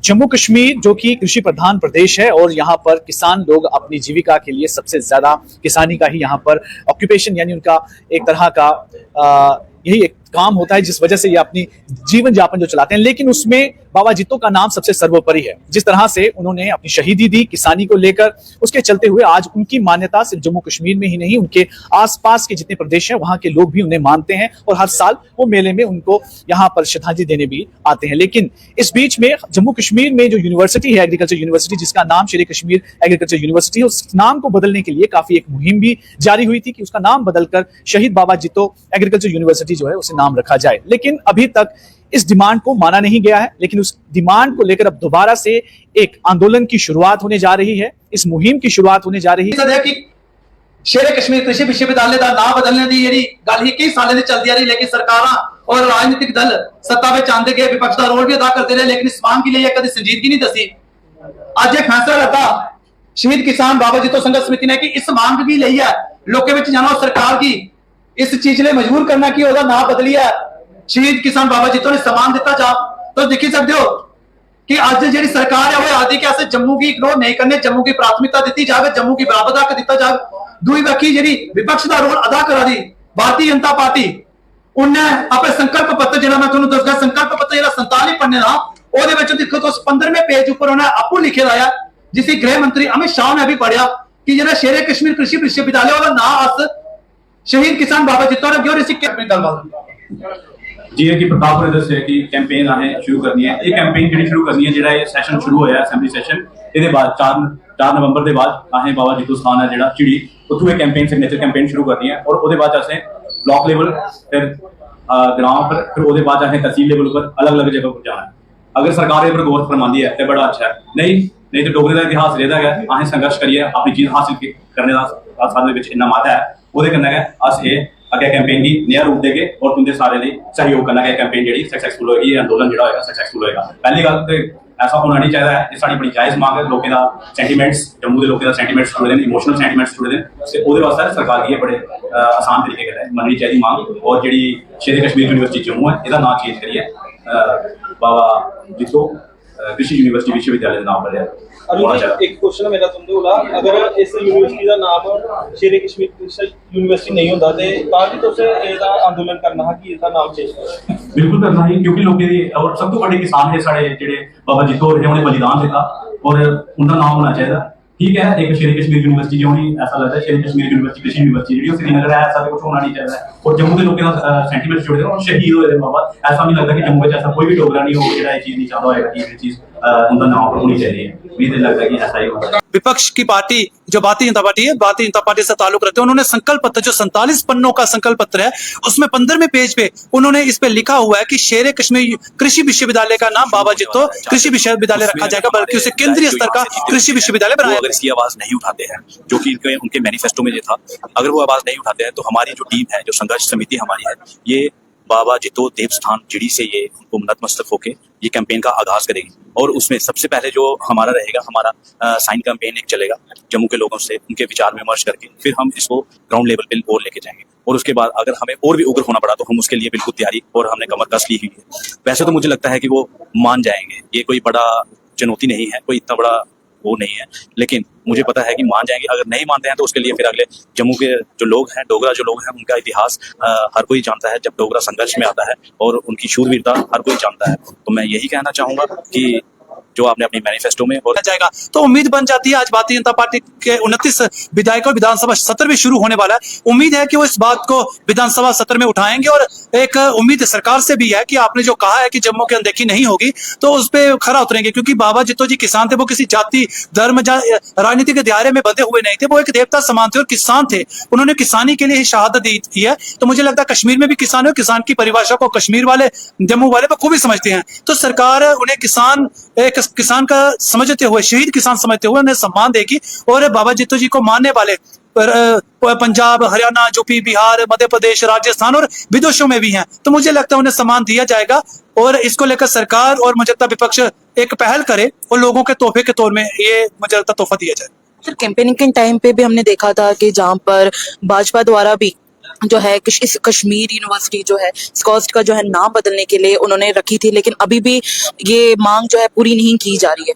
जम्मू कश्मीर जो कि कृषि प्रधान प्रदेश है और यहाँ पर किसान लोग अपनी जीविका के लिए सबसे ज्यादा किसानी का ही यहाँ पर ऑक्यूपेशन यानी उनका एक तरह का यही एक काम होता है जिस वजह से ये अपनी जीवन यापन जो चलाते हैं। लेकिन उसमें बाबा जित्तो का नाम सबसे सर्वोपरि है। जिस तरह से उन्होंने अपनी शहीदी दी किसानी को लेकर, उसके चलते हुए आज उनकी मान्यता सिर्फ जम्मू कश्मीर में ही नहीं, उनके आसपास के जितने प्रदेश हैं वहां के लोग भी उन्हें मानते हैं और हर साल वो मेले में उनको यहाँ पर श्रद्धांजलि देने भी आते हैं। लेकिन इस बीच में जम्मू कश्मीर में जो यूनिवर्सिटी है, एग्रीकल्चर यूनिवर्सिटी, जिसका नाम शेर कश्मीर एग्रीकल्चर यूनिवर्सिटी है, उस नाम को बदलने के लिए काफी एक मुहिम भी जारी हुई थी कि उसका नाम बदलकर शहीद बाबा जित्तो एग्रीकल्चर यूनिवर्सिटी जो है उसे नाम रखा जाए। लेकिन अभी तक इस डिमांड को माना नहीं गया है। लेकिन उस डिमांड को लेकर अब दोबारा से एक आंदोलन की शुरुआत होने जा रही है, इस मुहिम की शुरुआत होने जा रही है। शेर कश्मीर कृषि विश्वविद्यालय का नाम बदलने की जी गल ही कई सालों से चलती आ रही, लेकिन सरकारां और राजनीतिक दल सत्ता में आंदे गए, विपक्ष का रोल भी अदा करते रहे, लेकिन इस मांग के लिए कभी संजीदगी नहीं दसी। आज एक फैसला लगा शहीद किसान बाबा जित्तो संघर्ष समिति ने कि इस मांग भी ली है लोगों में जाना, सरकार की इस चीज लिए मजबूर करना कि नाम बदली है शहीद किसान बाबा जित्तो ने सम्मान दिता जा। तो देखी सकते हो कि आज जी सरकार है वो आदि के जम्मू की इग्नोर नहीं करने, जम्मू की प्राथमिकता दी जाए, जम्मू की बराबर हक दिता जाए। दूई बाकी जी विपक्ष का रोल अदा करा दी भारतीय जनता पार्टी, उन्हें अपने संकल्प पत्र जो मैं तुहानू दसदा, संकल्प पत्र जो 47 पन्ने का ਉਹਦੇ ਵਿੱਚ देखो तो 15वें पेज ऊपर उन्हें आपू लिखे लाया, जिसे गृह मंत्री अमित शाह ने भी पढ़ा कि जो शेर कश्मीर कृषि विश्वविद्यालय का नाम अस शहीद किसान बाबा जित्तो ने क्यों इसी जी है कि प्रताप ने दस्या कि कैंपेन असें शुरू करनी है। ये कैंपेन जी शुरू करनी है, जो ये सैशन शुरू होया असैंबली सैशन, ये बाद 4 नवंबर के बाद असें बाबा जित्तो स्थान है जो चिड़ी उत्थों एक कैंपेन सिग्नेचर कैंपेन शुरू करनी है। और वो बाद असें ब्लॉक लेवल, फिर ग्राम पर, फिर वो बाद असें तहसील लेवल पर अलग अलग जगह पर जाना है। अगर सरकार पर गौर फरमाती है तो बड़ा अच्छा है, नहीं तो डोगरे का इतिहास रहता है असें संघर्ष करिए अपनी चीज हासिल करने का साडे विच इन्ना मत है। वो कन्नै अस अगे कैंपेन की नया रूप देंगे और तुंदे सारे लिए सहयोग करना है। कैंपेन जी सक्सेसफुल होगी, आंदोलन जो होगा सक्सेसफुल होगा। पहली गल तो ऐसा होना नहीं चाहिए, ये साड़ी बड़ी जायज़ मांग है, लोगों का सेंटीमेंट्स, जम्मू के लोगों का सेंटीमेंट्स जुड़े हैं, इमोशनल सेंटीमेंट्स जुड़े हैं। वो वास्ते सरकार की बड़े आसान तरीके से मननी चाहिए मांग। और जी शेर कश्मीर यूनिवर्सिटी जम्मू है, यदा नाम चेंज करिए बाबा जित्तो कृषि यूनिवर्सिटी विश्वविद्यालय नाम पर है। एक क्वेश्चन मेरा तुंदे कोला, अगर इस यूनिवर्सिटी का नाम शेर कश्मीर कृषि यूनिवर्सिटी नहीं होता तो भी तुस इसदा आंदोलन करना कि इसदा नाम चेंज करो? बिल्कुल करना ही, क्योंकि लोगों की और सब तो बड़े किसान है साढ़े जेडे बाबा जित्तो उन्हें बलिदान दिता और उनका नाम होना चाहिए। ठीक है, एक शेर कश्मीर यूनिवर्सिटी जो नहीं, ऐसा लगता है शेर कश्मीर यूनिवर्सिटी कृषि यूनिवर्सिटी जो श्रीनगर है, ऐसा कुछ होना नहीं चाहिए। और जम्मू के लोगों का सेंटीमेंट जुड़े और शहीद हुए बाबा, ऐसा नहीं लगता कि जम्मू में ऐसा कोई भी डोगरा नहीं हो जो चीज नहीं चाहता होगा कि ये चीज उनका नाम पर होनी चाहिए। मुझे लगता है कि ऐसा ही होगा। विपक्ष की पार्टी जो भारतीय जनता पार्टी है, भारतीय जनता पार्टी से ताल्लुक रखते हैं, उन्होंने संकल्प पत्र जो 47 पन्नों का संकल्प पत्र है, उसमें 15वें पेज पे उन्होंने इस पे लिखा हुआ है कि शेर कश्मीर कृषि विश्वविद्यालय का नाम बाबा जित्तो कृषि विश्वविद्यालय रखा जाएगा, बल्कि उसे केंद्रीय स्तर का कृषि विश्वविद्यालय बनाया। अगर इसकी आवाज नहीं उठाते हैं, जो कि उनके मैनिफेस्टो में ये था, अगर वो आवाज नहीं उठाते हैं तो हमारी जो टीम है, जो संघर्ष समिति हमारी है, ये बाबा जित्तो देवस्थान जिड़ी से ये उनको नतमस्तक होके ये कैंपेन का आगाज करेगी। और उसमें सबसे पहले जो हमारा रहेगा, हमारा साइन कैंपेन एक चलेगा जम्मू के लोगों से उनके विचार विमर्श करके, फिर हम इसको ग्राउंड लेवल पे और लेके जाएंगे। और उसके बाद अगर हमें और भी उग्र होना पड़ा तो हम उसके लिए बिल्कुल तैयारी और हमने कमर कस ली हुई है। वैसे तो मुझे लगता है कि वो मान जाएंगे, ये कोई बड़ा चुनौती नहीं है, कोई इतना बड़ा वो नहीं है, लेकिन मुझे पता है कि मान जाएंगे। अगर नहीं मानते हैं तो उसके लिए फिर अगले जम्मू के जो लोग हैं, डोगरा जो लोग हैं, उनका इतिहास हर कोई जानता है। जब डोगरा संघर्ष में आता है और उनकी शूरवीरता हर कोई जानता है, तो मैं यही कहना चाहूंगा कि जो आपने अपनी मैनिफेस्टो में और जाएगा तो उम्मीद बन जाती है। आज भारतीय जनता पार्टी के 29 विधायकों विधानसभा सत्र भी शुरू होने वाला है। उम्मीद है कि वो इस बात को विधानसभा सत्र में उठाएंगे और एक उम्मीद सरकार से भी है कि आपने जो कहा है कि जम्मू की अनदेखी नहीं होगी तो उस पर खरा उतरेंगे, क्योंकि बाबा जित्तो जी किसान थे, वो किसी जाति धर्म राजनीति के दायरे में बंधे हुए नहीं थे, वो एक देवता समान थे और किसान थे। उन्होंने किसानी के लिए ही शहादत दी है। तो मुझे लगता है कश्मीर में भी किसान है, किसान की परिभाषा को कश्मीर वाले जम्मू वाले पर खूब ही समझते हैं। तो सरकार उन्हें किसान का समझते हुए, शहीद किसान समझते हुए उन्हें सम्मान देगी। और बाबा जित्तो जी को मानने वाले पंजाब, हरियाणा, यूपी, बिहार, मध्य प्रदेश, राजस्थान और विदेशों में भी हैं, तो मुझे लगता है उन्हें सम्मान दिया जाएगा। और इसको लेकर सरकार और मुझे लगता है विपक्ष एक पहल करे और लोगों के तोहफे के तौर में ये मुझे लगता तोहफा दिया जाए। सर, कैंपेनिंग के टाइम पे भी हमने देखा था कि जहां पर भाजपा द्वारा भी जो है कश्मीर यूनिवर्सिटी जो है स्कॉस्ट का जो है नाम बदलने के लिए उन्होंने रखी थी, लेकिन अभी भी ये मांग जो है पूरी नहीं की जा रही है।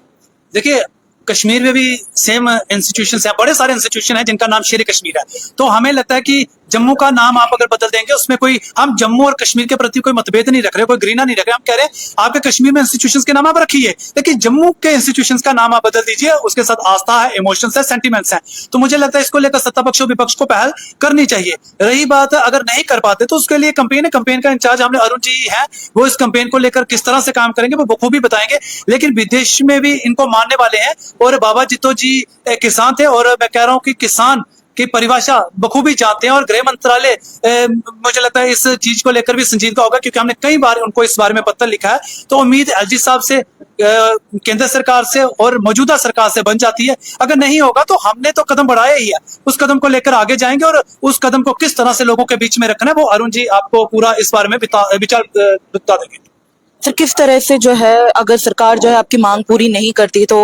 देखिए, कश्मीर में भी सेम इंस्टीट्यूशंस हैं, बड़े सारे इंस्टीट्यूशन हैं जिनका नाम शेर कश्मीर है। तो हमें लगता है कि जम्मू का नाम आप अगर बदल देंगे, उसमें कोई, हम जम्मू और कश्मीर के प्रति कोई मतभेद नहीं रख रहे, कोई घृणा नहीं रख रहे। हम कह रहे हैं आपके कश्मीर में इंस्टीट्यूशंस के नाम आप रखिए, लेकिन जम्मू के इंस्टीट्यूशंस का नाम आप बदल दीजिए। उसके साथ आस्था है, इमोशंस है, सेंटिमेंट्स हैं। तो मुझे लगता है इसको लेकर सत्ता पक्ष और विपक्ष को पहल करनी चाहिए। रही बात अगर नहीं कर पाते तो उसके लिए कंपेन है, कंपेन का इंचार्ज हमने अरुण जी है, वो इस कंपेन को लेकर किस तरह से काम करेंगे वो बखूबी बताएंगे। लेकिन विदेश में भी इनको मानने वाले हैं, और बाबा जित्तो जी किसान थे, और मैं कह रहा हूं कि किसान की परिभाषा बखूबी जानते हैं, और गृह मंत्रालय मुझे लगता है इस चीज को लेकर भी संजीदगा होगा, क्योंकि हमने कई बार उनको इस बारे में पत्र लिखा है। तो उम्मीद एलजी साहब से, केंद्र सरकार से और मौजूदा सरकार से बन जाती है। अगर नहीं होगा तो हमने तो कदम बढ़ाया ही है, उस कदम को लेकर आगे जाएंगे, और उस कदम को किस तरह से लोगों के बीच में रखना है वो अरुण जी आपको पूरा इस बारे में विचार बता देंगे। सर, किस तरह से जो है अगर सरकार जो है आपकी मांग पूरी नहीं करती तो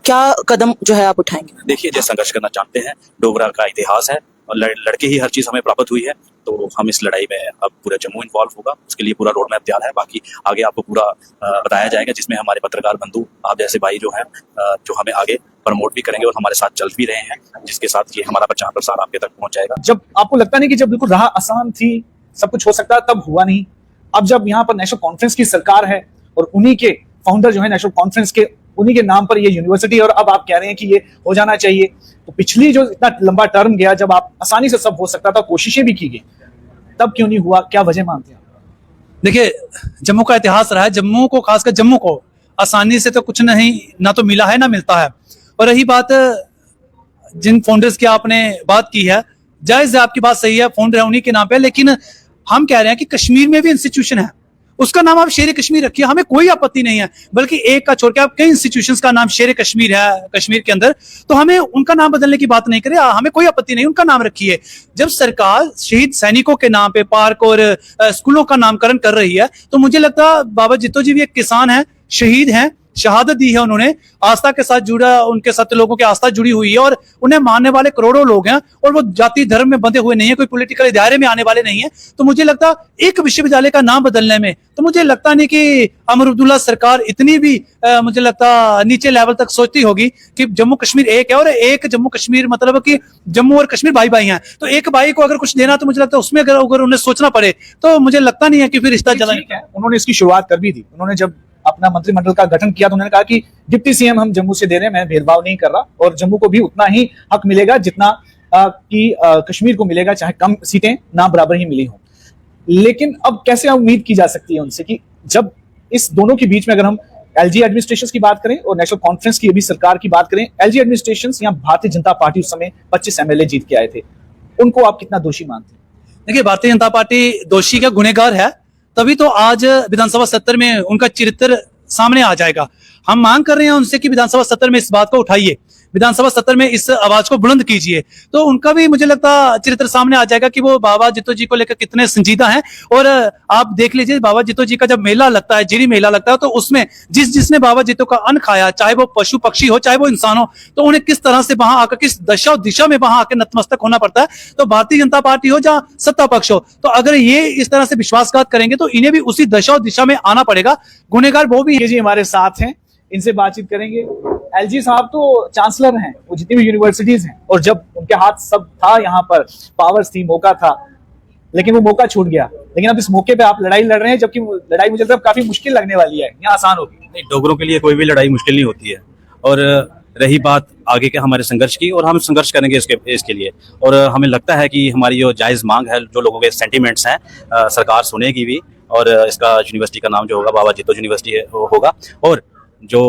क्या कदम जो है आप उठाएंगे? देखिए, जैसे संघर्ष करना जानते हैं, डोगरा का इतिहास है, और लड़के ही हर चीज हमें प्राप्त हुई है। तो हम इस लड़ाई में अब पूरा जम्मू इन्वॉल्व होगा, उसके लिए पूरा रोड मैप तैयार है। बाकी आगे आपको पूरा बताया जाएगा, जिसमें हमारे पत्रकार बंधु आप जैसे भाई जो हैं, जो हमें आगे प्रमोट भी करेंगे और हमारे साथ चल भी रहे हैं, जिसके साथ ये हमारा प्रचार प्रसार आपके तक पहुंच जाएगा। जब आपको लगता नहीं कि जब बिल्कुल राह आसान थी, सब कुछ हो सकता है, तब हुआ नहीं। अब जब यहाँ पर नेशनल कॉन्फ्रेंस की सरकार है और उन्हीं के फाउंडर जो है नेशनल कॉन्फ्रेंस के, उन्हीं के नाम पर ये यूनिवर्सिटी, और अब आप कह रहे हैं कि ये हो जाना चाहिए, तो पिछली जो इतना लंबा टर्म गया जब आप आसानी से सब हो सकता था, कोशिशें भी की गई, तब क्यों नहीं हुआ? क्या वजह मानते हैं? देखिए, जम्मू का इतिहास रहा है, जम्मू को, खासकर जम्मू को आसानी से तो कुछ नहीं, ना तो मिला है ना मिलता है। और रही बात जिन फाउंडर्स की आपने बात की है, जायज है, आपकी बात सही है, फाउंडर है उन्हीं के नाम पे, लेकिन हम कह रहे हैं कि कश्मीर में भी इंस्टीट्यूशन है, उसका नाम आप शेर कश्मीर रखिए, हमें कोई आपत्ति नहीं है। बल्कि एक का छोड़ के आप कई इंस्टीट्यूशंस का नाम शेर कश्मीर है कश्मीर के अंदर, तो हमें उनका नाम बदलने की बात नहीं करें, हमें कोई आपत्ति नहीं, उनका नाम रखिए। जब सरकार शहीद सैनिकों के नाम पे पार्क और स्कूलों का नामकरण कर रही है, तो मुझे लगता है बाबा जित्तो जी भी एक किसान है, शहीद हैं, शहादत दी है उन्होंने, आस्था के साथ जुड़ा, उनके साथ लोगों की आस्था जुड़ी हुई है, और उन्हें मानने वाले करोड़ों लोग हैं, और वो जाति धर्म में बंधे हुए नहीं है, कोई पॉलिटिकल दायरे में आने वाले नहीं है। तो मुझे लगता एक विश्वविद्यालय का नाम बदलने में, तो मुझे लगता नहीं कि अमर अब्दुल्ला सरकार इतनी भी मुझे लगता नीचे लेवल तक सोचती होगी कि जम्मू कश्मीर एक है, और एक जम्मू कश्मीर मतलब कि जम्मू और कश्मीर भाई भाई हैं। तो एक भाई को अगर कुछ देना, तो मुझे लगता है उसमें अगर उन्हें सोचना पड़े, तो मुझे लगता नहीं है कि फिर रिश्ता चला। उन्होंने इसकी शुरुआत कर भी थी, उन्होंने जब अपना मंत्रिमंडल का गठन किया तो उन्होंने कहा कि डिप्टी सीएम हम जम्मू से दे रहे हैं, मैं भेदभाव नहीं कर रहा, और जम्मू को भी उतना ही हक मिलेगा जितना कि कश्मीर को मिलेगा, चाहे कम सीटें ना बराबर ही मिली हों। लेकिन अब कैसे उम्मीद की जा सकती है उनसे कि जब इस दोनों के बीच में, अगर हम एलजी एडमिनिस्ट्रेशन की बात करें और नेशनल कॉन्फ्रेंस की अभी सरकार की बात करें, एलजी एडमिनिस्ट्रेशन यहाँ भारतीय जनता पार्टी उस समय 25 MLA जीत के आए थे, उनको आप कितना दोषी मानते हैं? देखिए, भारतीय जनता पार्टी दोषी का गुनहगार है, तभी तो आज विधानसभा सत्र में उनका चरित्र सामने आ जाएगा। हम मांग कर रहे हैं उनसे कि विधानसभा सत्र में इस बात को उठाइए, विधानसभा सत्र में इस आवाज को बुलंद कीजिए, तो उनका भी मुझे लगता चरित्र सामने आ जाएगा कि वो बाबा जित्तो जी को लेकर कितने संजीदा हैं। और आप देख लीजिए, बाबा जित्तो जी का जब मेला लगता है, जिरी मेला लगता है, तो उसमें जिसने बाबा जित्तो का अन्न खाया, चाहे वो पशु पक्षी हो, चाहे वो इंसान हो, तो उन्हें किस तरह से वहां आकर, किस दशा और दिशा में वहां आकर नतमस्तक होना पड़ता है। तो भारतीय जनता पार्टी हो या सत्ता पक्ष हो, तो अगर ये इस तरह से विश्वासघात करेंगे तो इन्हें भी उसी दशा और दिशा में आना पड़ेगा। गुनहगार वो भी जी हमारे साथ हैं, इनसे बातचीत करेंगे। एलजी साहब तो चांसलर हैं, वो जितनी भी यूनिवर्सिटीज हैं, और जब उनके हाथ सब था, यहाँ पर पावर्स थी, मौका था, लेकिन वो मौका छूट गया। लेकिन अब इस मौके पे आप लड़ाई लड़ रहे हैं, जबकि लड़ाई मुझे लगता है काफी मुश्किल लगने वाली है, यहाँ आसान होगी नहीं। डोगरों के लिए कोई भी लड़ाई मुश्किल नहीं होती है। और रही बात आगे के हमारे संघर्ष की, और हम संघर्ष करेंगे इसके लिए, और हमें लगता है कि हमारी जो जायज मांग है, जो लोगों के सेंटिमेंट्स हैं, सरकार सुनेगी भी, और इसका यूनिवर्सिटी का नाम जो होगा बाबा जित्तो यूनिवर्सिटी होगा। और जो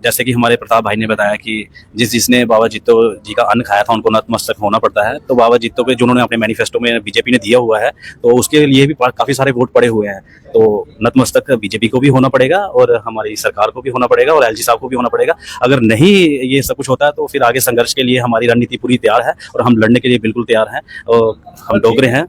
जैसे कि हमारे प्रताप भाई ने बताया कि जिसने बाबा जित्तो जी का अन्न खाया था, उनको नतमस्तक होना पड़ता है। तो बाबा जित्तो के जो उन्होंने अपने मैनिफेस्टो में बीजेपी ने दिया हुआ है, तो उसके लिए भी काफी सारे वोट पड़े हुए हैं। तो नतमस्तक बीजेपी को भी होना पड़ेगा, और हमारी सरकार को भी होना पड़ेगा, और एलजी साहब को भी होना पड़ेगा। अगर नहीं ये सब कुछ होता है, तो फिर आगे संघर्ष के लिए हमारी रणनीति पूरी तैयार है, और हम लड़ने के लिए बिल्कुल तैयार हैं, और हम डोगरे हैं।